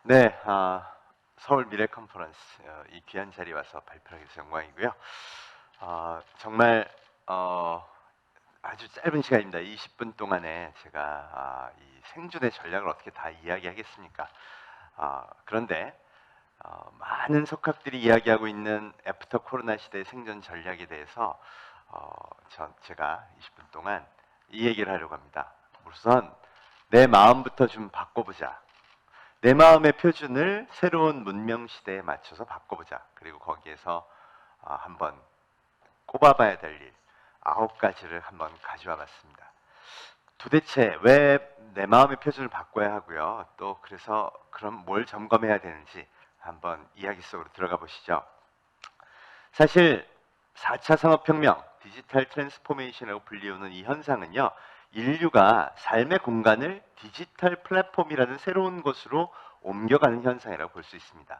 네, 서울 미래 컨퍼런스 이 귀한 자리에 와서 발표하게 돼서 영광이고요. 정말 아주 짧은 시간입니다. 20분 동안에 제가 이 생존의 전략을 어떻게 다 이야기하겠습니까? 그런데 많은 석학들이 이야기하고 있는 애프터 코로나 시대의 생존 전략에 대해서 제가 20분 동안 이 얘기를 하려고 합니다. 우선 내 마음부터 좀 바꿔보자. 내 마음의 표준을 새로운 문명 시대에 맞춰서 바꿔보자. 그리고 거기에서 한번 꼽아봐야 될 일, 9가지를 한번 가져와 봤습니다. 도대체 왜 내 마음의 표준을 바꿔야 하고요. 또 그래서 그럼 뭘 점검해야 되는지 한번 이야기 속으로 들어가 보시죠. 사실 4차 산업혁명, 디지털 트랜스포메이션이라고 불리우는 이 현상은요. 인류가 삶의 공간을 디지털 플랫폼이라는 새로운 곳으로 옮겨가는 현상이라고 볼 수 있습니다.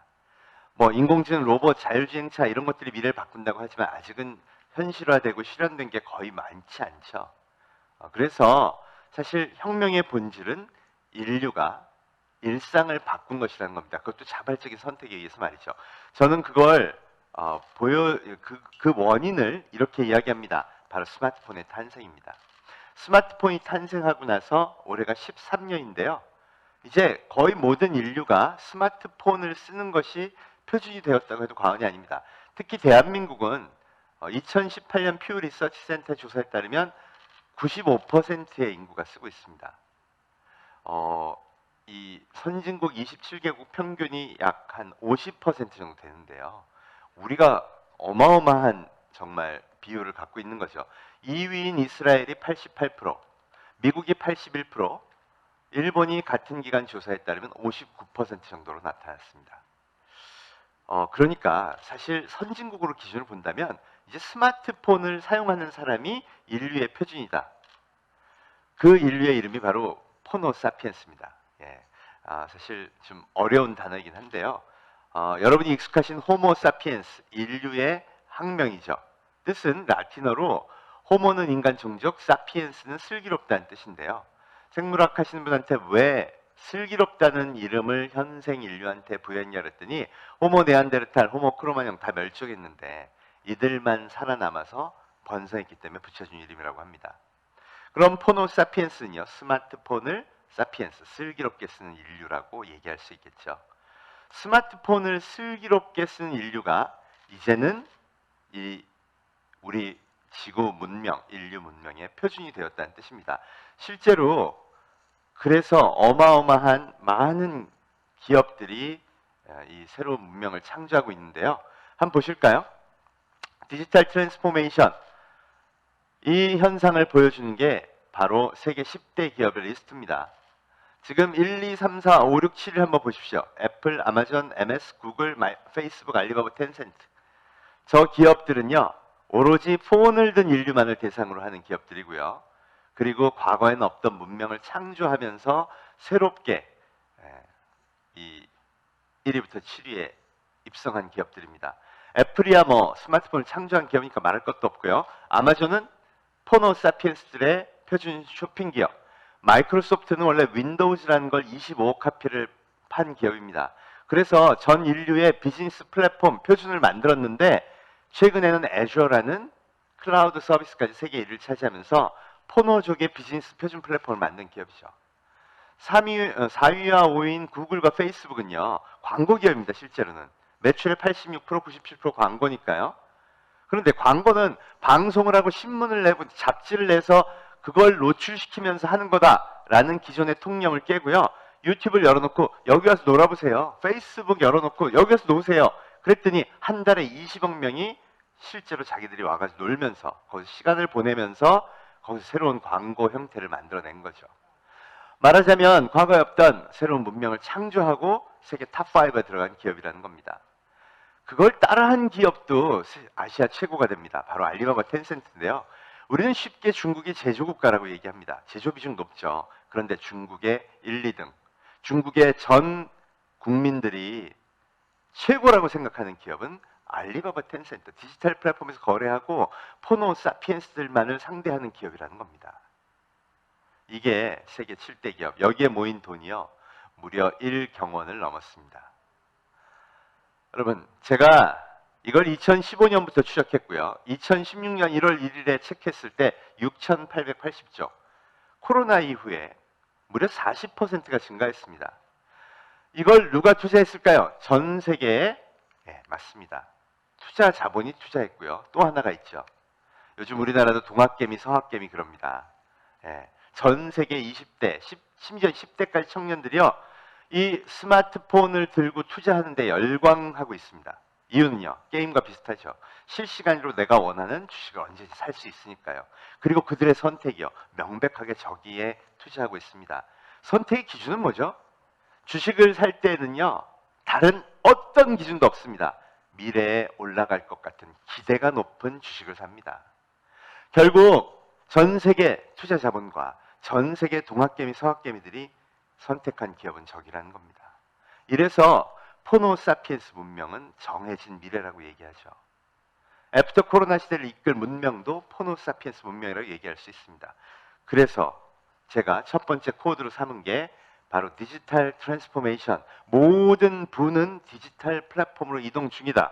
뭐 인공지능, 로봇, 자율주행차 이런 것들이 미래를 바꾼다고 하지만 아직은 현실화되고 실현된 게 거의 많지 않죠. 그래서 사실 혁명의 본질은 인류가 일상을 바꾼 것이라는 겁니다. 그것도 자발적인 선택에 의해서 말이죠. 저는 그걸 그 원인을 이렇게 이야기합니다. 바로 스마트폰의 탄생입니다. 스마트폰이 탄생하고 나서 올해가 13년인데요. 이제 거의 모든 인류가 스마트폰을 쓰는 것이 표준이 되었다고 해도 과언이 아닙니다. 특히 대한민국은 2018년 퓨 리서치 센터 조사에 따르면 95%의 인구가 쓰고 있습니다. 이 선진국 27개국 평균이 약 한 50% 정도 되는데요. 우리가 어마어마한 정말 비율을 갖고 있는 거죠. 2위인 이스라엘이 88%, 미국이 81%, 일본이 같은 기간 조사에 따르면 59% 정도로 나타났습니다. 그러니까 사실 선진국으로 기준을 본다면 이제 스마트폰을 사용하는 사람이 인류의 표준이다. 그 인류의 이름이 바로 포노사피엔스입니다. 예. 사실 좀 어려운 단어이긴 한데요. 여러분이 익숙하신 호모사피엔스, 인류의 학명이죠. 뜻은 라틴어로 호모는 인간 종족, 사피엔스는 슬기롭다는 뜻인데요. 생물학 하시는 분한테 왜 슬기롭다는 이름을 현생 인류한테 부여했냐 그랬더니 호모 네안데르탈, 호모 크로마뇽 다 멸종했는데 이들만 살아남아서 번성했기 때문에 붙여준 이름이라고 합니다. 그럼 포노 사피엔스는요, 스마트폰을 사피엔스, 슬기롭게 쓰는 인류라고 얘기할 수 있겠죠. 스마트폰을 슬기롭게 쓰는 인류가 이제는 우리 지구 문명, 인류 문명의 표준이 되었다는 뜻입니다. 실제로 그래서 어마어마한 많은 기업들이 이 새로운 문명을 창조하고 있는데요. 한번 보실까요? 디지털 트랜스포메이션, 이 현상을 보여주는 게 바로 세계 10대 기업의 리스트입니다. 지금 1, 2, 3, 4, 5, 6, 7을 한번 보십시오. 애플, 아마존, MS, 구글, 페이스북, 알리바바, 텐센트. 저 기업들은요, 오로지 폰을 든 인류만을 대상으로 하는 기업들이고요. 그리고 과거에는 없던 문명을 창조하면서 새롭게 이 1위부터 7위에 입성한 기업들입니다. 애플이야 뭐 스마트폰을 창조한 기업이니까 말할 것도 없고요. 아마존은 포노 사피엔스들의 표준 쇼핑 기업. 마이크로소프트는 원래 윈도우즈라는 걸 25억 카피를 판 기업입니다. 그래서 전 인류의 비즈니스 플랫폼 표준을 만들었는데 최근에는 애주어라는 클라우드 서비스까지 세계 1위를 차지하면서 포노족의 비즈니스 표준 플랫폼을 만든 기업이죠. 4위와 5위인 구글과 페이스북은요, 광고 기업입니다, 실제로는. 매출의 86%, 97% 광고니까요. 그런데 광고는 방송을 하고 신문을 내고 잡지를 내서 그걸 노출시키면서 하는 거다라는 기존의 통념을 깨고요. 유튜브를 열어놓고 여기 와서 놀아보세요. 페이스북 열어놓고 여기 와서 노세요. 그랬더니 한 달에 20억 명이 실제로 자기들이 와가지고 놀면서 거기서 시간을 보내면서 거기서 새로운 광고 형태를 만들어낸 거죠. 말하자면 과거에 없던 새로운 문명을 창조하고 세계 탑5에 들어간 기업이라는 겁니다. 그걸 따라한 기업도 아시아 최고가 됩니다. 바로 알리바바 텐센트인데요. 우리는 쉽게 중국이 제조국가라고 얘기합니다. 제조 비중 높죠. 그런데 중국의 1, 2등. 중국의 전 국민들이 최고라고 생각하는 기업은 알리바바 텐센트. 디지털 플랫폼에서 거래하고 포노 사피엔스들만을 상대하는 기업이라는 겁니다. 이게 세계 7대 기업. 여기에 모인 돈이요. 무려 1경원을 넘었습니다. 여러분, 제가 이걸 2015년부터 추적했고요. 2016년 1월 1일에 체크했을 때 6,880조. 코로나 이후에 무려 40%가 증가했습니다. 이걸 누가 투자했을까요? 전 세계에, 네, 맞습니다. 투자 자본이 투자했고요. 또 하나가 있죠. 요즘 우리나라도 동학개미, 서학개미 그럽니다. 예, 전 세계 20대, 심지어 10대까지 청년들이요, 이 스마트폰을 들고 투자하는데 열광하고 있습니다. 이유는요, 게임과 비슷하죠. 실시간으로 내가 원하는 주식을 언제든지 살 수 있으니까요. 그리고 그들의 선택이요, 명백하게 저기에 투자하고 있습니다. 선택의 기준은 뭐죠? 주식을 살 때는요, 다른 어떤 기준도 없습니다. 미래에 올라갈 것 같은 기대가 높은 주식을 삽니다. 결국 전 세계 투자 자본과 전 세계 동학개미, 서학개미들이 선택한 기업은 저기라는 겁니다. 이래서 포노사피엔스 문명은 정해진 미래라고 얘기하죠. 애프터 코로나 시대를 이끌 문명도 포노사피엔스 문명이라고 얘기할 수 있습니다. 그래서 제가 첫 번째 코드로 삼은 게 바로 디지털 트랜스포메이션, 모든 부는 디지털 플랫폼으로 이동 중이다.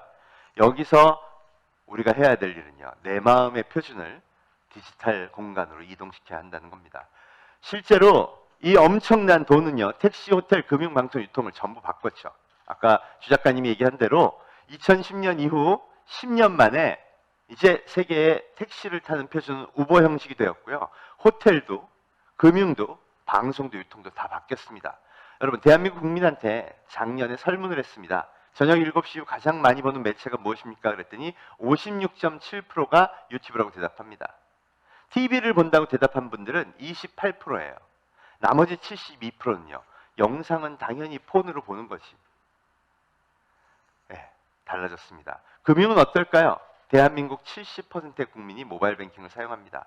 여기서 우리가 해야 될 일은요, 내 마음의 표준을 디지털 공간으로 이동시켜야 한다는 겁니다. 실제로 이 엄청난 돈은요, 택시, 호텔, 금융, 방송, 유통을 전부 바꿨죠. 아까 주 작가님이 얘기한 대로 2010년 이후 10년 만에 이제 세계의 택시를 타는 표준은 우버 형식이 되었고요. 호텔도, 금융도, 방송도, 유통도 다 바뀌었습니다. 여러분, 대한민국 국민한테 작년에 설문을 했습니다. 저녁 7시 이후 가장 많이 보는 매체가 무엇입니까? 그랬더니 56.7%가 유튜브라고 대답합니다. TV를 본다고 대답한 분들은 28%예요. 나머지 72%는요. 영상은 당연히 폰으로 보는 거지. 네, 달라졌습니다. 금융은 어떨까요? 대한민국 70%의 국민이 모바일 뱅킹을 사용합니다.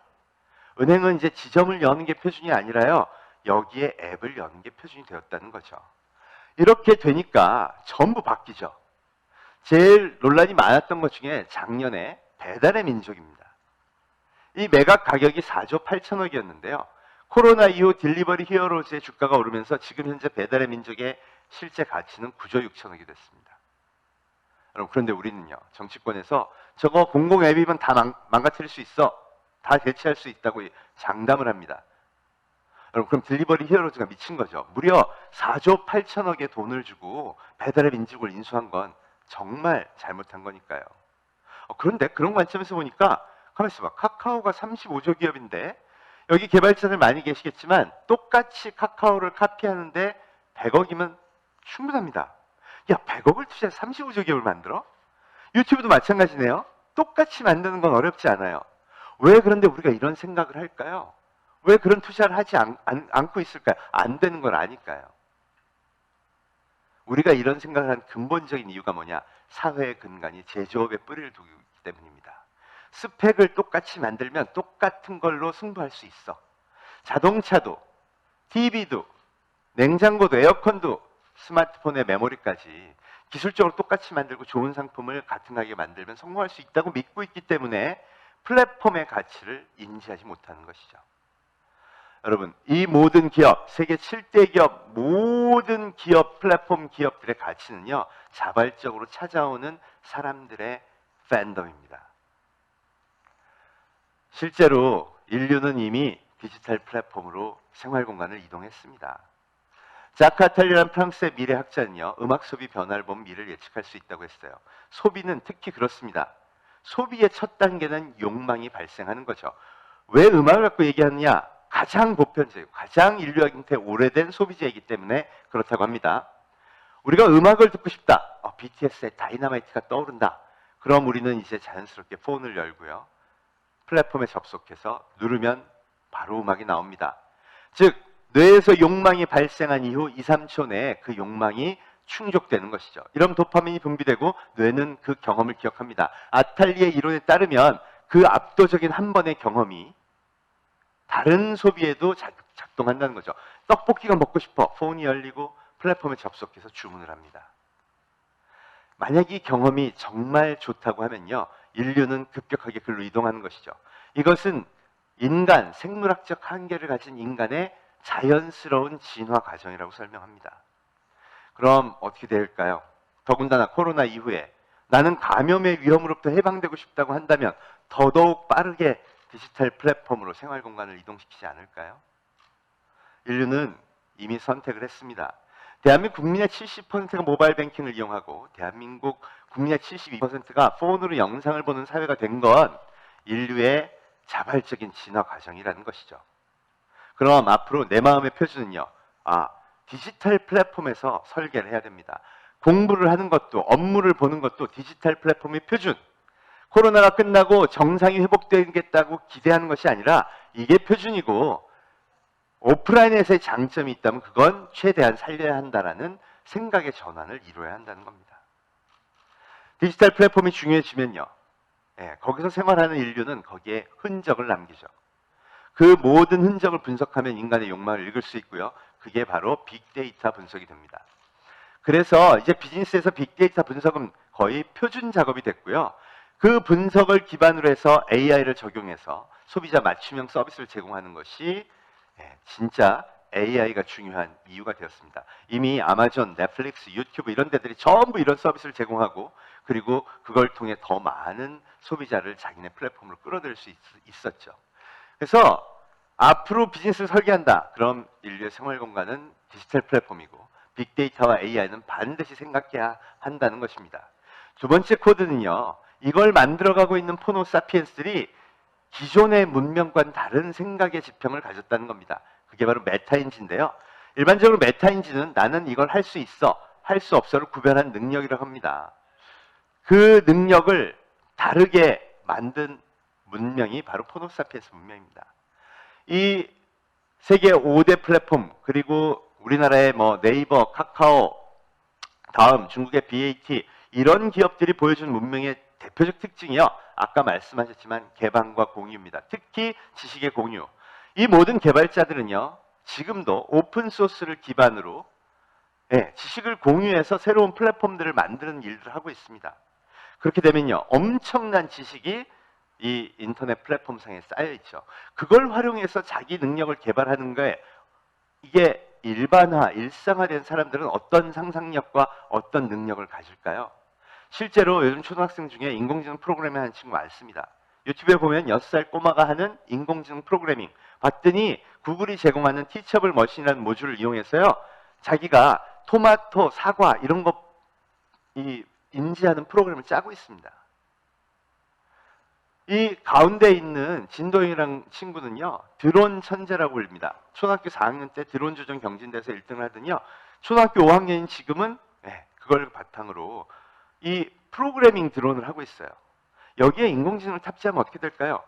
은행은 이제 지점을 여는 게 표준이 아니라요, 여기에 앱을 여는 게 표준이 되었다는 거죠. 이렇게 되니까 전부 바뀌죠. 제일 논란이 많았던 것 중에 작년에 배달의 민족입니다. 이 매각 가격이 4조 8천억이었는데요. 코로나 이후 딜리버리 히어로즈의 주가가 오르면서 지금 현재 배달의 민족의 실제 가치는 9조 6천억이 됐습니다. 여러분, 그런데 우리는요, 정치권에서 저거 공공 앱이면 다 망가뜨릴 수 있어, 다 대체할 수 있다고 장담을 합니다. 여러분, 그럼 딜리버리 히어로즈가 미친 거죠. 무려 4조 8천억의 돈을 주고 배달의 민족을 인수한 건 정말 잘못한 거니까요. 그런데 그런 관점에서 보니까 가만히 있어봐. 카카오가 35조 기업인데 여기 개발자들 많이 계시겠지만 똑같이 카카오를 카피하는데 100억이면 충분합니다. 야, 100억을 투자해서 35조 기업을 만들어? 유튜브도 마찬가지네요. 똑같이 만드는 건 어렵지 않아요. 왜 그런데 우리가 이런 생각을 할까요? 왜 그런 투자를 하지 않고 있을까요? 안 되는 걸 아니까요. 우리가 이런 생각을 한 근본적인 이유가 뭐냐? 사회의 근간이 제조업에 뿌리를 두기 때문입니다. 스펙을 똑같이 만들면 똑같은 걸로 승부할 수 있어. 자동차도, TV도, 냉장고도, 에어컨도, 스마트폰의 메모리까지 기술적으로 똑같이 만들고 좋은 상품을 같은 가격에 만들면 성공할 수 있다고 믿고 있기 때문에 플랫폼의 가치를 인지하지 못하는 것이죠. 여러분, 이 모든 기업, 세계 7대 기업, 모든 기업, 플랫폼 기업들의 가치는요, 자발적으로 찾아오는 사람들의 팬덤입니다. 실제로 인류는 이미 디지털 플랫폼으로 생활 공간을 이동했습니다. 자카탈리라는 프랑스의 미래학자는요, 음악 소비 변화를 보면 미래를 예측할 수 있다고 했어요. 소비는 특히 그렇습니다. 소비의 첫 단계는 욕망이 발생하는 거죠. 왜 음악을 갖고 얘기하느냐? 가장 보편적이고 가장 인류한테 오래된 소비재이기 때문에 그렇다고 합니다. 우리가 음악을 듣고 싶다. BTS의 다이너마이트가 떠오른다. 그럼 우리는 이제 자연스럽게 폰을 열고요, 플랫폼에 접속해서 누르면 바로 음악이 나옵니다. 즉, 뇌에서 욕망이 발생한 이후 2, 3초 내에 그 욕망이 충족되는 것이죠. 이런 도파민이 분비되고 뇌는 그 경험을 기억합니다. 아탈리의 이론에 따르면 그 압도적인 한 번의 경험이 다른 소비에도 작동한다는 거죠. 떡볶이가 먹고 싶어. 폰이 열리고 플랫폼에 접속해서 주문을 합니다. 만약 이 경험이 정말 좋다고 하면요, 인류는 급격하게 글로 이동하는 것이죠. 이것은 인간, 생물학적 한계를 가진 인간의 자연스러운 진화 과정이라고 설명합니다. 그럼 어떻게 될까요? 더군다나 코로나 이후에 나는 감염의 위험으로부터 해방되고 싶다고 한다면 더더욱 빠르게 디지털 플랫폼으로 생활 공간을 이동시키지 않을까요? 인류는 이미 선택을 했습니다. 대한민국 국민의 70%가 모바일 뱅킹을 이용하고 대한민국 국민의 72%가 폰으로 영상을 보는 사회가 된 건 인류의 자발적인 진화 과정이라는 것이죠. 그럼 앞으로 내 마음의 표준은요. 디지털 플랫폼에서 설계를 해야 됩니다. 공부를 하는 것도 업무를 보는 것도 디지털 플랫폼의 표준. 코로나가 끝나고 정상이 회복되겠다고 기대하는 것이 아니라 이게 표준이고 오프라인에서의 장점이 있다면 그건 최대한 살려야 한다라는 생각의 전환을 이루어야 한다는 겁니다. 디지털 플랫폼이 중요해지면요. 거기서 생활하는 인류는 거기에 흔적을 남기죠. 그 모든 흔적을 분석하면 인간의 욕망을 읽을 수 있고요. 그게 바로 빅데이터 분석이 됩니다. 그래서 이제 비즈니스에서 빅데이터 분석은 거의 표준 작업이 됐고요. 그 분석을 기반으로 해서 AI를 적용해서 소비자 맞춤형 서비스를 제공하는 것이 진짜 AI가 중요한 이유가 되었습니다. 이미 아마존, 넷플릭스, 유튜브 이런 데들이 전부 이런 서비스를 제공하고 그리고 그걸 통해 더 많은 소비자를 자기네 플랫폼으로 끌어들일 수 있었죠. 그래서 앞으로 비즈니스를 설계한다. 그럼 인류의 생활 공간은 디지털 플랫폼이고 빅데이터와 AI는 반드시 생각해야 한다는 것입니다. 두 번째 코드는요. 이걸 만들어가고 있는 포노 사피엔스들이 기존의 문명과는 다른 생각의 지평을 가졌다는 겁니다. 그게 바로 메타인지인데요. 일반적으로 메타인지는 나는 이걸 할 수 있어, 할 수 없어를 구별한 능력이라고 합니다. 그 능력을 다르게 만든 문명이 바로 포노사피엔스 문명입니다. 이 세계 5대 플랫폼 그리고 우리나라의 네이버, 카카오, 다음 중국의 BAT 이런 기업들이 보여준 문명의 대표적 특징이요. 아까 말씀하셨지만 개방과 공유입니다. 특히 지식의 공유. 이 모든 개발자들은요. 지금도 오픈소스를 기반으로 지식을 공유해서 새로운 플랫폼들을 만드는 일들을 하고 있습니다. 그렇게 되면요. 엄청난 지식이 이 인터넷 플랫폼상에 쌓여있죠. 그걸 활용해서 자기 능력을 개발하는 거에 이게 일반화, 일상화된 사람들은 어떤 상상력과 어떤 능력을 가질까요? 실제로 요즘 초등학생 중에 인공지능 프로그래밍 하는 친구 많습니다. 유튜브에 보면 6살 꼬마가 하는 인공지능 프로그래밍 봤더니 구글이 제공하는 티처블 머신이라는 모듈을 이용해서요. 자기가 토마토, 사과 이런 거 인지하는 프로그램을 짜고 있습니다. 이 가운데 있는 진도영이라는 친구는요. 드론 천재라고 불립니다. 초등학교 4학년 때 드론 조종 경진대회에서 1등을 하더니요. 초등학교 5학년인 지금은 그걸 바탕으로 이 프로그래밍 드론을 하고 있어요. 여기에 인공지능을 탑재하면 어떻게 될까요?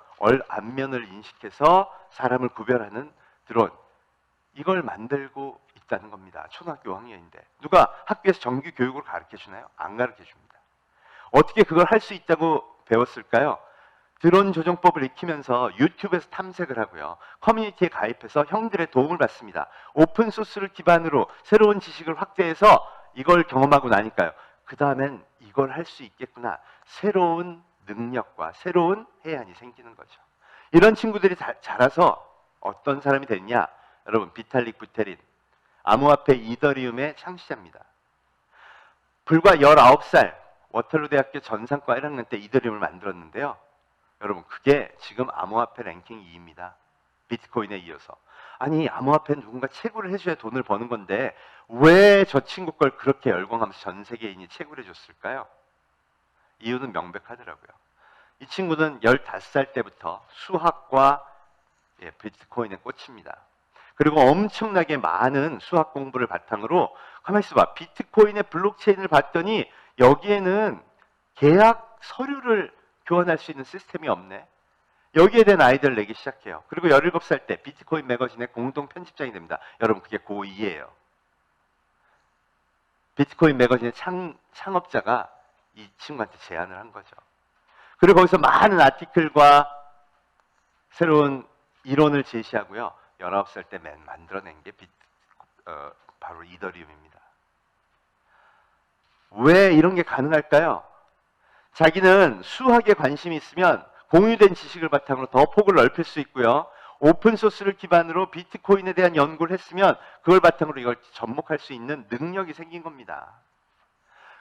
안면을 인식해서 사람을 구별하는 드론. 이걸 만들고 있다는 겁니다. 초등학교 5학년인데. 누가 학교에서 정규 교육으로 가르쳐 주나요? 안 가르쳐 줍니다. 어떻게 그걸 할 수 있다고 배웠을까요? 드론 조종법을 익히면서 유튜브에서 탐색을 하고요. 커뮤니티에 가입해서 형들의 도움을 받습니다. 오픈소스를 기반으로 새로운 지식을 확대해서 이걸 경험하고 나니까요. 그 다음엔 이걸 할 수 있겠구나. 새로운 능력과 새로운 해안이 생기는 거죠. 이런 친구들이 자라서 어떤 사람이 됐냐? 여러분, 비탈릭 부테린, 암호화폐 이더리움의 창시자입니다. 불과 19살 워털루 대학교 전산과 1학년 때 이더리움을 만들었는데요. 여러분, 그게 지금 암호화폐 랭킹 2위입니다. 비트코인에 이어서. 아니, 암호화폐는 누군가 채굴을 해줘야 돈을 버는 건데 왜 저 친구 걸 그렇게 열광하면서 전 세계인이 채굴해 줬을까요? 이유는 명백하더라고요. 이 친구는 15살 때부터 수학과 비트코인에 꽂힙니다. 그리고 엄청나게 많은 수학 공부를 바탕으로 가만히 있어봐. 비트코인의 블록체인을 봤더니 여기에는 계약 서류를 교환할 수 있는 시스템이 없네. 여기에 대한 아이디어를 내기 시작해요. 그리고 17살 때 비트코인 매거진의 공동 편집장이 됩니다. 여러분, 그게 고2예요. 비트코인 매거진의 창업자가 이 친구한테 제안을 한 거죠. 그리고 거기서 많은 아티클과 새로운 이론을 제시하고요. 19살 때 만들어낸 게 바로 이더리움입니다. 왜 이런 게 가능할까요? 자기는 수학에 관심이 있으면 공유된 지식을 바탕으로 더 폭을 넓힐 수 있고요. 오픈 소스를 기반으로 비트코인에 대한 연구를 했으면 그걸 바탕으로 이걸 접목할 수 있는 능력이 생긴 겁니다.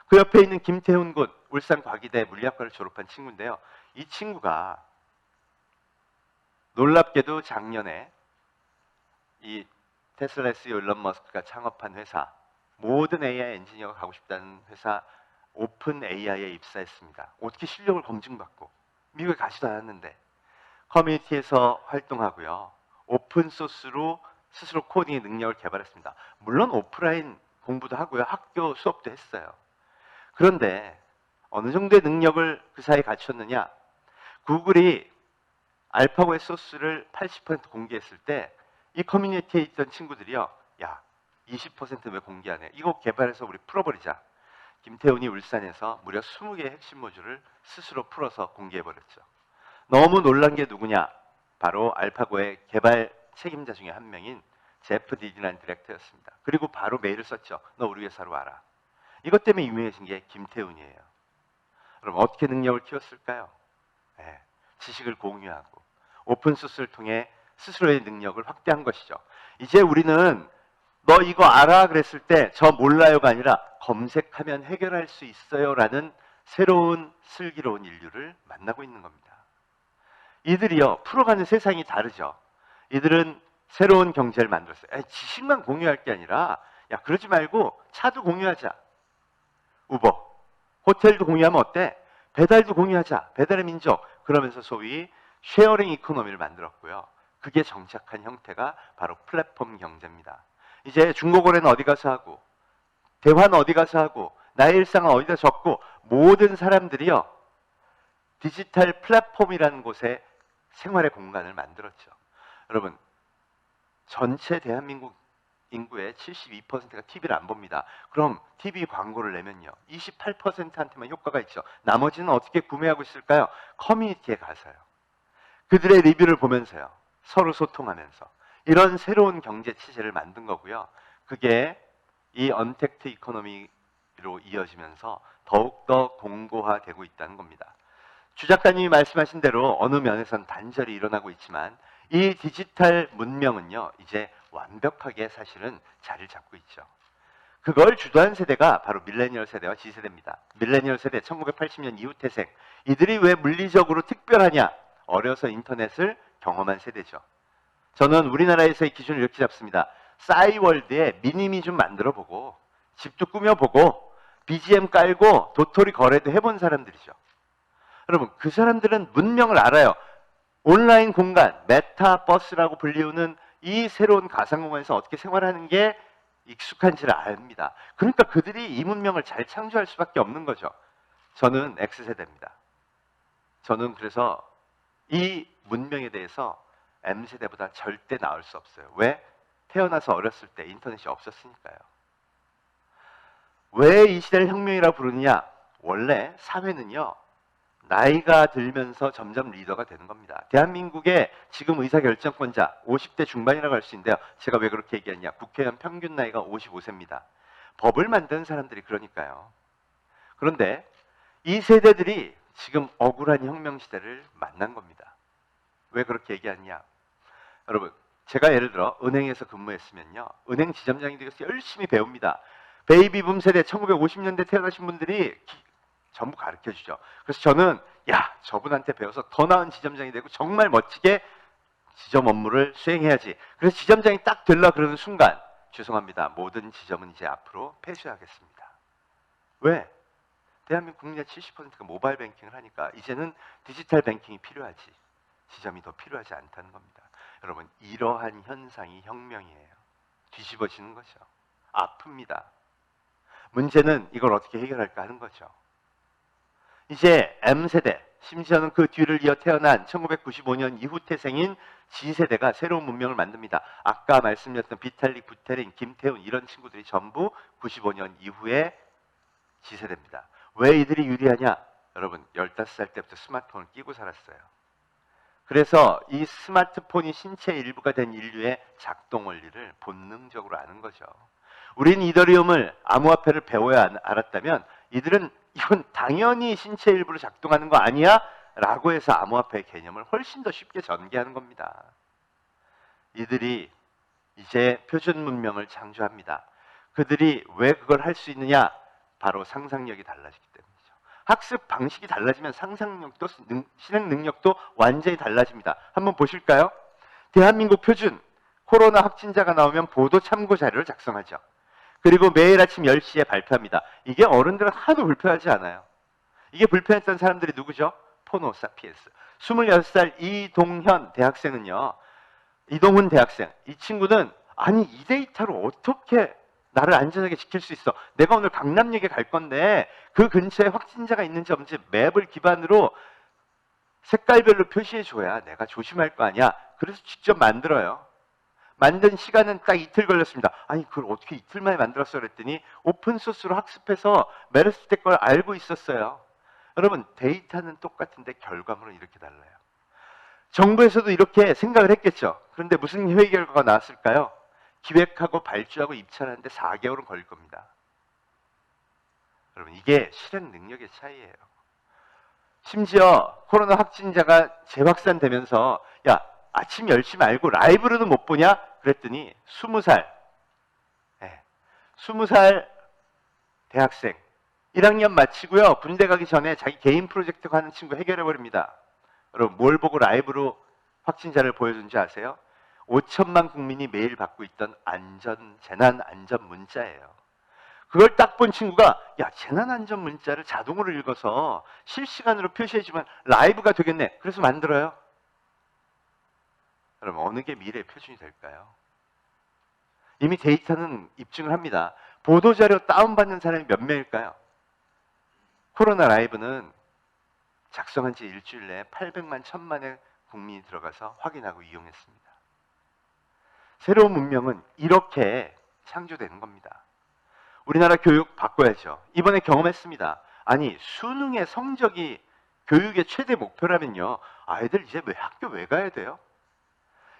그 옆에 있는 김태훈 군, 울산 과기대 물리학과를 졸업한 친구인데요. 이 친구가 놀랍게도 작년에 이 테슬라 CEO 일론 머스크가 창업한 회사, 모든 AI 엔지니어가 가고 싶다는 회사 오픈 AI에 입사했습니다. 어떻게 실력을 검증받고 미국에 가지도 않았는데 커뮤니티에서 활동하고요. 오픈 소스로 스스로 코딩의 능력을 개발했습니다. 물론 오프라인 공부도 하고요. 학교 수업도 했어요. 그런데 어느 정도의 능력을 그 사이에 갖췄느냐? 구글이 알파고의 소스를 80% 공개했을 때 이 커뮤니티에 있던 친구들이요. 야, 20%왜 공개하냐? 이거 개발해서 우리 풀어버리자. 김태훈이 울산에서 무려 20개의 핵심 모듈을 스스로 풀어서 공개해버렸죠. 너무 놀란 게 누구냐? 바로 알파고의 개발 책임자 중에 한 명인 제프 디디라는 디렉터였습니다. 그리고 바로 메일을 썼죠. 너 우리 회사로 와라. 이것 때문에 유명해진 게 김태훈이에요. 그럼 어떻게 능력을 키웠을까요? 네, 지식을 공유하고 오픈소스를 통해 스스로의 능력을 확대한 것이죠. 이제 우리는 너 이거 알아? 그랬을 때 저 몰라요가 아니라 검색하면 해결할 수 있어요 라는 새로운 슬기로운 인류를 만나고 있는 겁니다. 이들이요, 풀어가는 세상이 다르죠. 이들은 새로운 경제를 만들었어요. 지식만 공유할 게 아니라 야, 그러지 말고 차도 공유하자. 우버. 호텔도 공유하면 어때? 배달도 공유하자. 배달의 민족. 그러면서 소위 쉐어링 이코노미를 만들었고요. 그게 정착한 형태가 바로 플랫폼 경제입니다. 이제 중고거래는 어디 가서 하고, 대화는 어디 가서 하고, 나의 일상은 어디다 적고, 모든 사람들이요, 디지털 플랫폼이라는 곳에 생활의 공간을 만들었죠. 여러분, 전체 대한민국 인구의 72%가 TV를 안 봅니다. 그럼 TV 광고를 내면요, 28%한테만 효과가 있죠. 나머지는 어떻게 구매하고 있을까요? 커뮤니티에 가서요. 그들의 리뷰를 보면서요. 서로 소통하면서. 이런 새로운 경제 체제를 만든 거고요. 그게 이 언택트 이코노미로 이어지면서 더욱더 공고화되고 있다는 겁니다. 주 작가님이 말씀하신 대로 어느 면에선 단절이 일어나고 있지만 이 디지털 문명은요, 이제 완벽하게 사실은 자리를 잡고 있죠. 그걸 주도한 세대가 바로 밀레니얼 세대와 G세대입니다. 밀레니얼 세대, 1980년 이후 태생. 이들이 왜 물리적으로 특별하냐? 어려서 인터넷을 경험한 세대죠. 저는 우리나라에서의 기준을 이렇게 잡습니다. 싸이월드에 미니미 좀 만들어보고 집도 꾸며보고 BGM 깔고 도토리 거래도 해본 사람들이죠. 여러분, 그 사람들은 문명을 알아요. 온라인 공간, 메타버스라고 불리우는 이 새로운 가상공간에서 어떻게 생활하는 게 익숙한지를 압니다. 그러니까 그들이 이 문명을 잘 창조할 수밖에 없는 거죠. 저는 X세대입니다. 저는 그래서 이 문명에 대해서 M세대보다 절대 나을 수 없어요. 왜? 태어나서 어렸을 때 인터넷이 없었으니까요. 왜 이 시대를 혁명이라고 부르느냐? 원래 사회는요, 나이가 들면서 점점 리더가 되는 겁니다. 대한민국의 지금 의사결정권자 50대 중반이라고 할 수 있는데요. 제가 왜 그렇게 얘기하냐? 국회의원 평균 나이가 55세입니다. 법을 만드는 사람들이 그러니까요. 그런데 이 세대들이 지금 억울한 혁명 시대를 만난 겁니다. 왜 그렇게 얘기하냐? 여러분, 제가 예를 들어 은행에서 근무했으면요, 은행 지점장이 되어서 열심히 배웁니다. 베이비붐 세대 1950년대 태어나신 분들이 전부 가르쳐 주죠. 그래서 저는 야, 저분한테 배워서 더 나은 지점장이 되고 정말 멋지게 지점 업무를 수행해야지. 그래서 지점장이 딱 되려 그러는 순간, 죄송합니다, 모든 지점은 이제 앞으로 폐쇄하겠습니다. 왜? 대한민국 국민의 70%가 모바일 뱅킹을 하니까 이제는 디지털 뱅킹이 필요하지, 지점이 더 필요하지 않다는 겁니다. 여러분, 이러한 현상이 혁명이에요. 뒤집어지는 거죠. 아픕니다. 문제는 이걸 어떻게 해결할까 하는 거죠. 이제 M세대, 심지어는 그 뒤를 이어 태어난 1995년 이후 태생인 G세대가 새로운 문명을 만듭니다. 아까 말씀드렸던 비탈릭, 부테린, 김태훈 이런 친구들이 전부 95년 이후에 G세대입니다. 왜 이들이 유리하냐? 여러분, 15살 때부터 스마트폰을 끼고 살았어요. 그래서 이 스마트폰이 신체의 일부가 된 인류의 작동 원리를 본능적으로 아는 거죠. 우린 이더리움을, 암호화폐를 배워야 알았다면 이들은 이건 당연히 신체 일부로 작동하는 거 아니야? 라고 해서 암호화폐의 개념을 훨씬 더 쉽게 전개하는 겁니다. 이들이 이제 표준 문명을 창조합니다. 그들이 왜 그걸 할 수 있느냐? 바로 상상력이 달라지기 때문이죠. 학습 방식이 달라지면 상상력도 실행 능력도 완전히 달라집니다. 한번 보실까요? 대한민국 표준, 코로나 확진자가 나오면 보도 참고 자료를 작성하죠. 그리고 매일 아침 10시에 발표합니다. 이게 어른들은 하도 불편하지 않아요. 이게 불편했던 사람들이 누구죠? 포노 사피엔스. 26살 이동현 대학생은요. 이동훈 대학생. 이 친구는 아니 이 데이터로 어떻게 나를 안전하게 지킬 수 있어? 내가 오늘 강남역에 갈 건데 그 근처에 확진자가 있는지 없는지 맵을 기반으로 색깔별로 표시해 줘야 내가 조심할 거 아니야. 그래서 직접 만들어요. 만든 시간은 딱 이틀 걸렸습니다. 아니 그걸 어떻게 이틀 만에 만들었어 그랬더니 오픈소스로 학습해서 메르스 때 걸 알고 있었어요. 여러분 데이터는 똑같은데 결과물은 이렇게 달라요. 정부에서도 이렇게 생각을 했겠죠. 그런데 무슨 회의 결과가 나왔을까요? 기획하고 발주하고 입찰하는데 4개월은 걸릴 겁니다. 여러분 이게 실행 능력의 차이예요. 심지어 코로나 확진자가 재확산되면서 야 아침 10시 말고 라이브로도 못 보냐? 그랬더니 20살 20살 대학생 1학년 마치고요. 군대 가기 전에 자기 개인 프로젝트 하는 친구 해결해버립니다. 여러분 뭘 보고 라이브로 확진자를 보여준지 아세요? 5천만 국민이 매일 받고 있던 재난안전 문자예요. 그걸 딱 본 친구가 야 재난안전 문자를 자동으로 읽어서 실시간으로 표시해주면 라이브가 되겠네. 그래서 만들어요. 여러분 어느 게 미래의 표준이 될까요? 이미 데이터는 입증을 합니다. 보도자료 다운받는 사람이 몇 명일까요? 코로나 라이브는 작성한 지 일주일 내에 800만 1000만의 국민이 들어가서 확인하고 이용했습니다. 새로운 문명은 이렇게 창조되는 겁니다. 우리나라 교육 바꿔야죠. 이번에 경험했습니다. 아니 수능의 성적이 교육의 최대 목표라면요. 아이들 이제 왜 학교 왜 가야 돼요?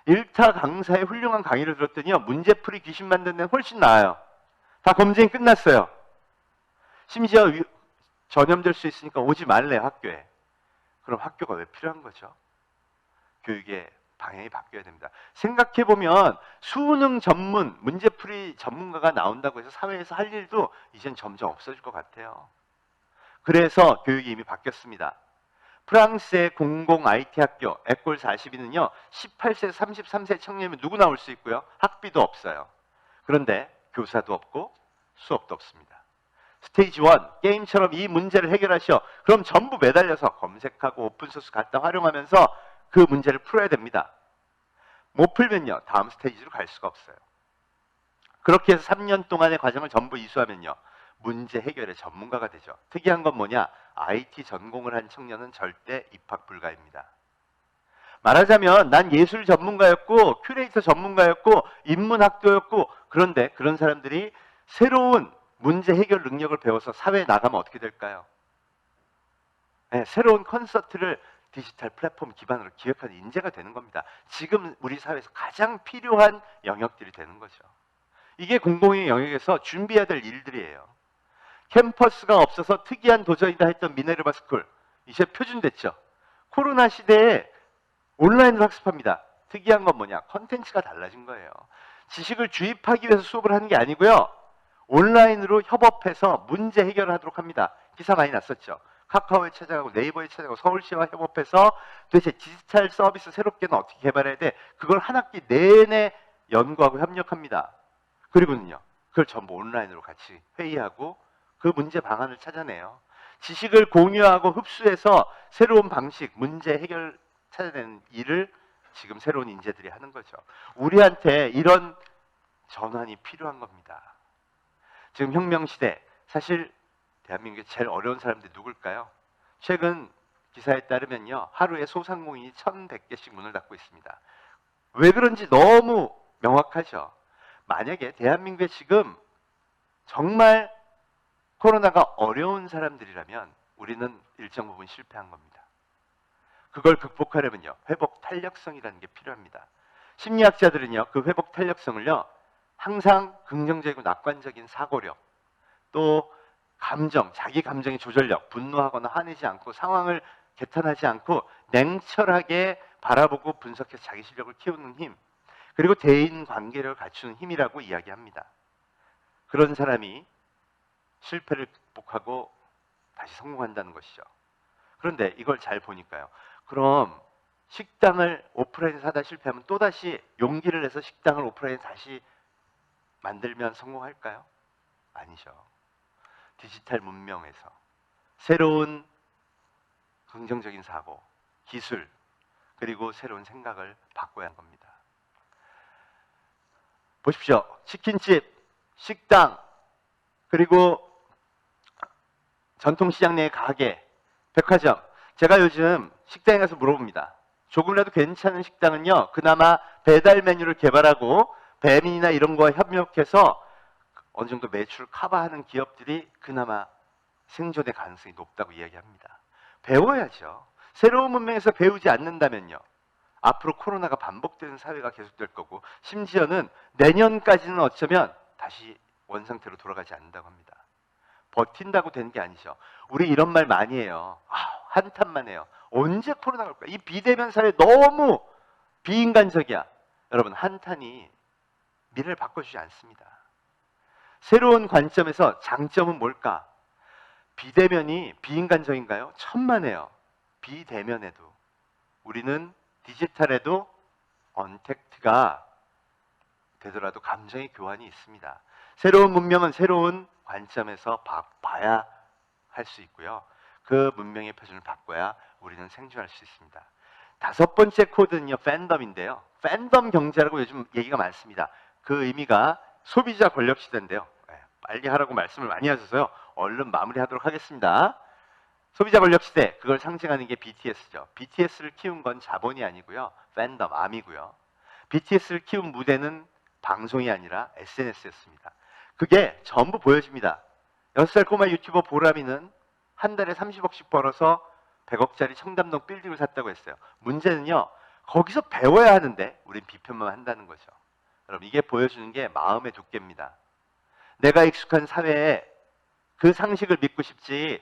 일타 강사의 훌륭한 강의를 들었더니요. 문제풀이 귀신 만드는 데는 훨씬 나아요. 다 검증이 끝났어요. 심지어 전염될 수 있으니까 오지 말래요. 학교에. 그럼 학교가 왜 필요한 거죠? 교육의 방향이 바뀌어야 됩니다. 생각해보면 수능 전문, 문제풀이 전문가가 나온다고 해서 사회에서 할 일도 이젠 점점 없어질 것 같아요. 그래서 교육이 이미 바뀌었습니다. 프랑스의 공공 IT 학교 에콜 42는요. 18세, 33세 청년이면 누구 나올 수 있고요. 학비도 없어요. 그런데 교사도 없고 수업도 없습니다. 스테이지 1, 게임처럼 이 문제를 해결하시오. 그럼 전부 매달려서 검색하고 오픈소스 갖다 활용하면서 그 문제를 풀어야 됩니다. 못 풀면요. 다음 스테이지로 갈 수가 없어요. 그렇게 해서 3년 동안의 과정을 전부 이수하면요. 문제 해결의 전문가가 되죠. 특이한 건 뭐냐? IT 전공을 한 청년은 절대 입학 불가입니다. 말하자면 난 예술 전문가였고 큐레이터 전문가였고 인문학도였고 그런데 그런 사람들이 새로운 문제 해결 능력을 배워서 사회에 나가면 어떻게 될까요? 네, 새로운 콘서트를 디지털 플랫폼 기반으로 기획하는 인재가 되는 겁니다. 지금 우리 사회에서 가장 필요한 영역들이 되는 거죠. 이게 공공의 영역에서 준비해야 될 일들이에요. 캠퍼스가 없어서 특이한 도전이다 했던 미네르바 스쿨 이제 표준됐죠. 코로나 시대에 온라인으로 학습합니다. 특이한 건 뭐냐? 컨텐츠가 달라진 거예요. 지식을 주입하기 위해서 수업을 하는 게 아니고요. 온라인으로 협업해서 문제 해결을 하도록 합니다. 기사 많이 났었죠. 카카오에 찾아가고 네이버에 찾아가고 서울시와 협업해서 도대체 디지털 서비스 새롭게는 어떻게 개발해야 돼? 그걸 한 학기 내내 연구하고 협력합니다. 그리고는요. 그걸 전부 온라인으로 같이 회의하고 그 문제 방안을 찾아내요. 지식을 공유하고 흡수해서 새로운 방식, 문제 해결 찾아내는 일을 지금 새로운 인재들이 하는 거죠. 우리한테 이런 전환이 필요한 겁니다. 지금 혁명시대, 사실 대한민국에 제일 어려운 사람들이 누굴까요? 최근 기사에 따르면요. 하루에 소상공인이 1100개씩 문을 닫고 있습니다. 왜 그런지 너무 명확하죠. 만약에 대한민국에 지금 정말 코로나가 어려운 사람들이라면 우리는 일정 부분 실패한 겁니다. 그걸 극복하려면요. 회복 탄력성이라는 게 필요합니다. 심리학자들은요. 그 회복 탄력성을요. 항상 긍정적이고 낙관적인 사고력, 또 감정, 자기 감정의 조절력, 분노하거나 화내지 않고 상황을 개탄하지 않고 냉철하게 바라보고 분석해서 자기 실력을 키우는 힘, 그리고 대인 관계를 갖추는 힘이라고 이야기합니다. 그런 사람이 실패를 극복하고 다시 성공한다는 것이죠. 그런데 이걸 잘 보니까요. 그럼 식당을 오프라인에서 하다 실패하면 또다시 용기를 내서 식당을 오프라인에 다시 만들면 성공할까요? 아니죠. 디지털 문명에서 새로운 긍정적인 사고, 기술, 그리고 새로운 생각을 바꿔야 하는 겁니다. 보십시오. 치킨집, 식당, 그리고 전통시장 내 가게, 백화점. 제가 요즘 식당에 가서 물어봅니다. 조금이라도 괜찮은 식당은요, 그나마 배달 메뉴를 개발하고 배민이나 이런 거와 협력해서 어느 정도 매출 커버하는 기업들이 그나마 생존의 가능성이 높다고 이야기합니다. 배워야죠. 새로운 문명에서 배우지 않는다면요, 앞으로 코로나가 반복되는 사회가 계속될 거고, 심지어는 내년까지는 어쩌면 다시 원상태로 돌아가지 않는다고 합니다. 버틴다고 되는 게 아니죠. 우리 이런 말 많이 해요. 한탄만 해요. 언제 코로나가 올까? 이 비대면 사회 너무 비인간적이야. 여러분, 한탄이 미래를 바꿔주지 않습니다. 새로운 관점에서 장점은 뭘까? 비대면이 비인간적인가요? 천만에요. 비대면에도 우리는 디지털에도 언택트가 되더라도 감정의 교환이 있습니다. 새로운 문명은 새로운 관점에서 봐야 할 수 있고요. 그 문명의 표준을 바꿔야 우리는 생존할 수 있습니다. 다섯 번째 코드는요, 팬덤인데요. 팬덤 경제라고 요즘 얘기가 많습니다. 그 의미가 소비자 권력 시대인데요. 빨리 하라고 말씀을 많이 하셔서요. 얼른 마무리하도록 하겠습니다. 소비자 권력 시대, 그걸 상징하는 게 BTS죠. BTS를 키운 건 자본이 아니고요. 팬덤, 암이고요. BTS를 키운 무대는 방송이 아니라 SNS였습니다. 그게 전부 보여집니다. 6살 꼬마 유튜버 보람이는 한 달에 30억씩 벌어서 100억짜리 청담동 빌딩을 샀다고 했어요. 문제는요, 거기서 배워야 하는데 우린 비판만 한다는 거죠. 여러분, 이게 보여주는 게 마음의 두께입니다. 내가 익숙한 사회에 그 상식을 믿고 싶지,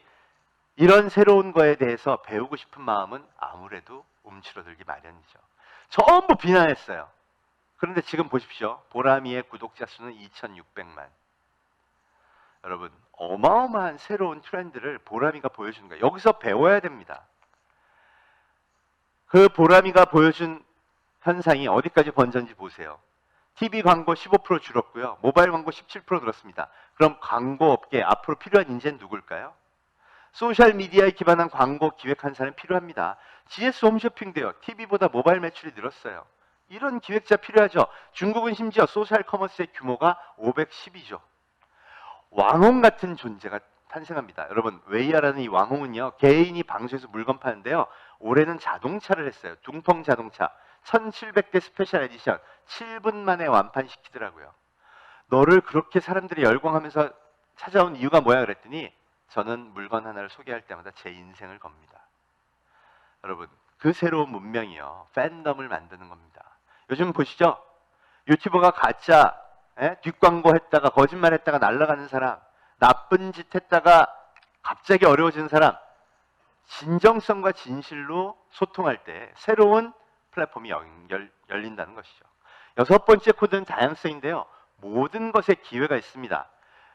이런 새로운 거에 대해서 배우고 싶은 마음은 아무래도 움츠러들기 마련이죠. 전부 비난했어요. 그런데 지금 보십시오. 보람이의 구독자 수는 2,600만. 여러분, 어마어마한 새로운 트렌드를 보람이가 보여주는 거예요. 여기서 배워야 됩니다. 그 보람이가 보여준 현상이 어디까지 번졌는지 보세요. TV 광고 15% 줄었고요. 모바일 광고 17% 늘었습니다. 그럼 광고업계 앞으로 필요한 인재는 누굴까요? 소셜미디어에 기반한 광고 기획한 사람이 필요합니다. GS 홈쇼핑도요. TV보다 모바일 매출이 늘었어요. 이런 기획자 필요하죠. 중국은 심지어 소셜 커머스의 규모가 510이죠. 왕홍 같은 존재가 탄생합니다. 여러분, 웨이아라는 이 왕홍은요, 개인이 방송에서 물건 파는데요, 올해는 자동차를 했어요. 둥펑 자동차 1700대 스페셜 에디션 7분 만에 완판시키더라고요. 너를 그렇게 사람들이 열광하면서 찾아온 이유가 뭐야 그랬더니, 저는 물건 하나를 소개할 때마다 제 인생을 겁니다. 여러분, 그 새로운 문명이요, 팬덤을 만드는 겁니다. 요즘 보시죠. 유튜버가 가짜 뒷광고 했다가 거짓말 했다가 날아가는 사람, 나쁜 짓 했다가 갑자기 어려워지는 사람, 진정성과 진실로 소통할 때 새로운 플랫폼이 열린다는 것이죠. 여섯 번째 코드는 다양성인데요. 모든 것에 기회가 있습니다.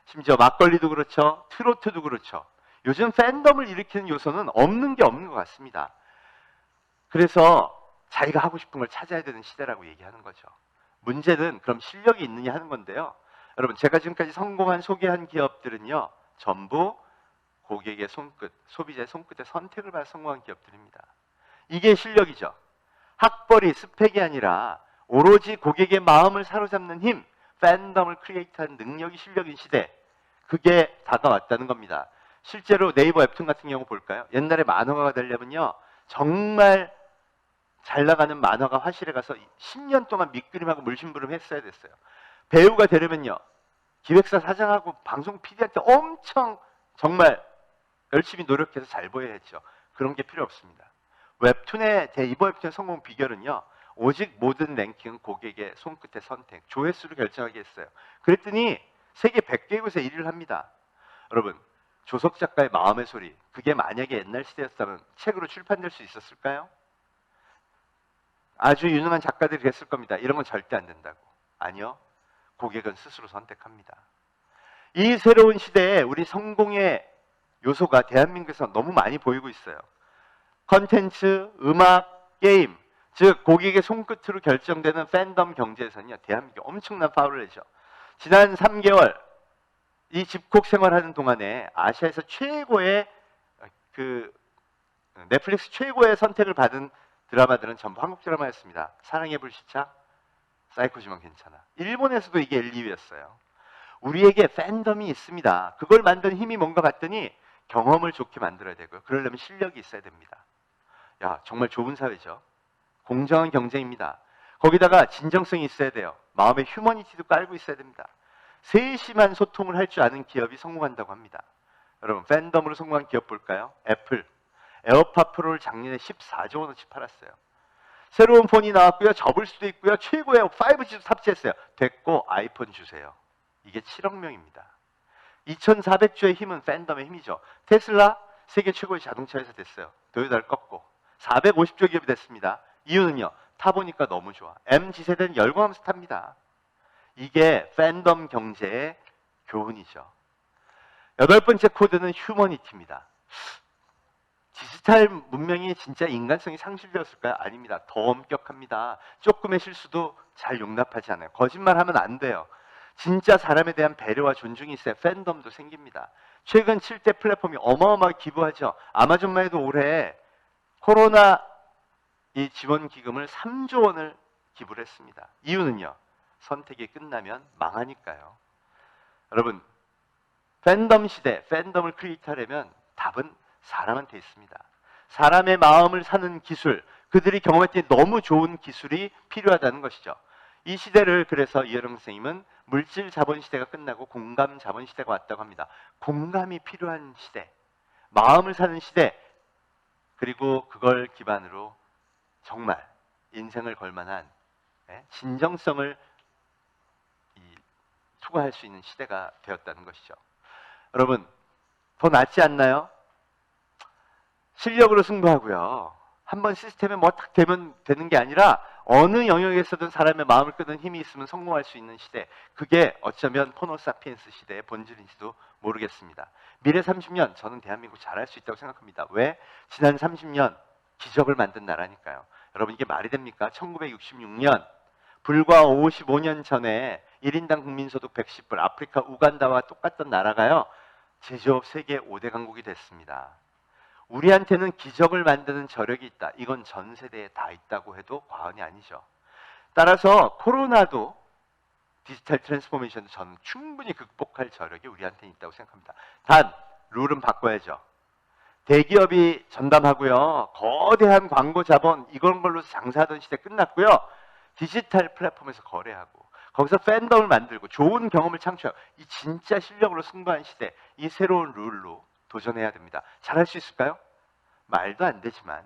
심지어 막걸리도 그렇죠. 트로트도 그렇죠. 요즘 팬덤을 일으키는 요소는 없는 게 없는 것 같습니다. 그래서 자기가 하고 싶은 걸 찾아야 되는 시대라고 얘기하는 거죠. 문제는 그럼 실력이 있느냐 하는 건데요. 여러분, 제가 지금까지 성공한 소개한 기업들은요, 전부 고객의 손끝, 소비자의 손끝에 선택을 받아 성공한 기업들입니다. 이게 실력이죠. 학벌이 스펙이 아니라 오로지 고객의 마음을 사로잡는 힘, 팬덤을 크리에이트하는 능력이 실력인 시대, 그게 다가왔다는 겁니다. 실제로 네이버 웹툰 같은 경우 볼까요? 옛날에 만화가가 되려면요, 정말 잘 나가는 만화가 화실에 가서 10년 동안 밑그림하고 물심부름 했어야 됐어요. 배우가 되려면요, 기획사 사장하고 방송 PD한테 엄청 정말 열심히 노력해서 잘 보여야 했죠. 그런 게 필요 없습니다. 네이버 웹툰의 성공 비결은요, 오직 모든 랭킹은 고객의 손끝의 선택, 조회수를 결정하게 했어요. 그랬더니 세계 100개국에서 1위를 합니다. 여러분, 조석 작가의 마음의 소리, 그게 만약에 옛날 시대였다면 책으로 출판될 수 있었을까요? 아주 유능한 작가들이 그랬을 겁니다. 이런 건 절대 안 된다고. 아니요. 고객은 스스로 선택합니다. 이 새로운 시대에 우리 성공의 요소가 대한민국에서 너무 많이 보이고 있어요. 컨텐츠, 음악, 게임, 즉 고객의 손끝으로 결정되는 팬덤 경제에서는요, 대한민국이 엄청난 파워를 내죠. 지난 3개월 이 집콕 생활하는 동안에 아시아에서 최고의 그 넷플릭스 최고의 선택을 받은 드라마들은 전부 한국 드라마였습니다. 사랑의 불시착, 사이코지만 괜찮아. 일본에서도 이게 1, 2위였어요. 우리에게 팬덤이 있습니다. 그걸 만든 힘이 뭔가 봤더니 경험을 좋게 만들어야 되고요. 그러려면 실력이 있어야 됩니다. 야, 정말 좋은 사회죠. 공정한 경쟁입니다. 거기다가 진정성이 있어야 돼요. 마음의 휴머니티도 깔고 있어야 됩니다. 세심한 소통을 할 줄 아는 기업이 성공한다고 합니다. 여러분, 팬덤으로 성공한 기업 볼까요? 애플. 에어팟 프로를 작년에 14조 원어치 팔았어요. 새로운 폰이 나왔고요. 접을 수도 있고요. 최고의 5G도 탑재했어요. 됐고 아이폰 주세요. 이게 7억 명입니다. 2400조의 힘은 팬덤의 힘이죠. 테슬라 세계 최고의 자동차 회사 됐어요. 도요타를 꺾고 450조 기업이 됐습니다. 이유는요. 타보니까 너무 좋아. MZ세대는 열광하면서 탑니다. 이게 팬덤 경제의 교훈이죠. 8번째 코드는 휴머니티입니다. 디지털 문명이 진짜 인간성이 상실되었을까요? 아닙니다. 더 엄격합니다. 조금의 실수도 잘 용납하지 않아요. 거짓말하면 안 돼요. 진짜 사람에 대한 배려와 존중이 있어야 팬덤도 생깁니다. 최근 7대 플랫폼이 어마어마하게 기부하죠. 아마존만 해도 올해 코로나 이 지원 기금을 3조 원을 기부를 했습니다. 이유는요. 선택이 끝나면 망하니까요. 여러분, 팬덤 시대, 팬덤을 크리에이트하려면 답은 사람한테 있습니다. 사람의 마음을 사는 기술, 그들이 경험했더니 너무 좋은 기술이 필요하다는 것이죠. 이 시대를 그래서 이혜령 선생님은 물질 자본 시대가 끝나고 공감 자본 시대가 왔다고 합니다. 공감이 필요한 시대, 마음을 사는 시대, 그리고 그걸 기반으로 정말 인생을 걸만한 진정성을 투구할 수 있는 시대가 되었다는 것이죠. 여러분, 더 낫지 않나요? 실력으로 승부하고요. 한번 시스템에 뭐 딱 되면 되는 게 아니라 어느 영역에서든 사람의 마음을 끄는 힘이 있으면 성공할 수 있는 시대. 그게 어쩌면 호모사피엔스 시대의 본질인지도 모르겠습니다. 미래 30년 저는 대한민국 잘할 수 있다고 생각합니다. 왜? 지난 30년 기적을 만든 나라니까요. 여러분 이게 말이 됩니까? 1966년 불과 55년 전에 1인당 국민소득 110불 아프리카 우간다와 똑같던 나라가요. 제조업 세계 5대 강국이 됐습니다. 우리한테는 기적을 만드는 저력이 있다. 이건 전 세대에 다 있다고 해도 과언이 아니죠. 따라서 코로나도 디지털 트랜스포메이션도 저는 충분히 극복할 저력이 우리한테는 있다고 생각합니다. 단 룰은 바꿔야죠. 대기업이 전담하고요. 거대한 광고 자본 이런 걸로 장사하던 시대 끝났고요. 디지털 플랫폼에서 거래하고 거기서 팬덤을 만들고 좋은 경험을 창출하고 이 진짜 실력으로 승부한 시대 이 새로운 룰로 도전해야 됩니다. 잘할 수 있을까요? 말도 안 되지만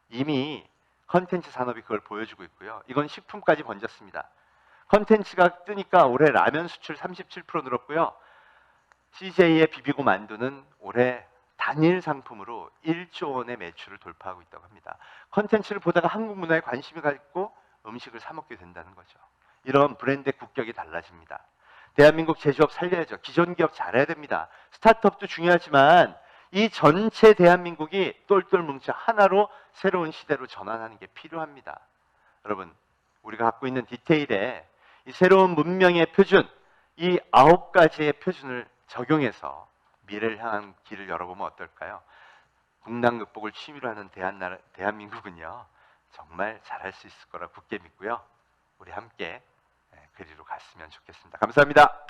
이미 컨텐츠 산업이 그걸 보여주고 있고요. 이건 식품까지 번졌습니다. 컨텐츠가 뜨니까 올해 라면 수출 37% 늘었고요. CJ의 비비고 만두는 올해 단일 상품으로 1조 원의 매출을 돌파하고 있다고 합니다. 컨텐츠를 보다가 한국 문화에 관심이 갖고 음식을 사 먹게 된다는 거죠. 이런 브랜드의 국격이 달라집니다. 대한민국 제조업 살려야죠. 기존 기업 잘해야 됩니다. 스타트업도 중요하지만 이 전체 대한민국이 똘똘 뭉쳐 하나로 새로운 시대로 전환하는 게 필요합니다. 여러분, 우리가 갖고 있는 디테일에 이 새로운 문명의 표준, 이 9가지의 표준을 적용해서 미래를 향한 길을 열어보면 어떨까요? 국난 극복을 취미로 하는 대한민국은요, 정말 잘할 수 있을 거라 굳게 믿고요. 우리 함께 그리로 갔으면 좋겠습니다. 감사합니다.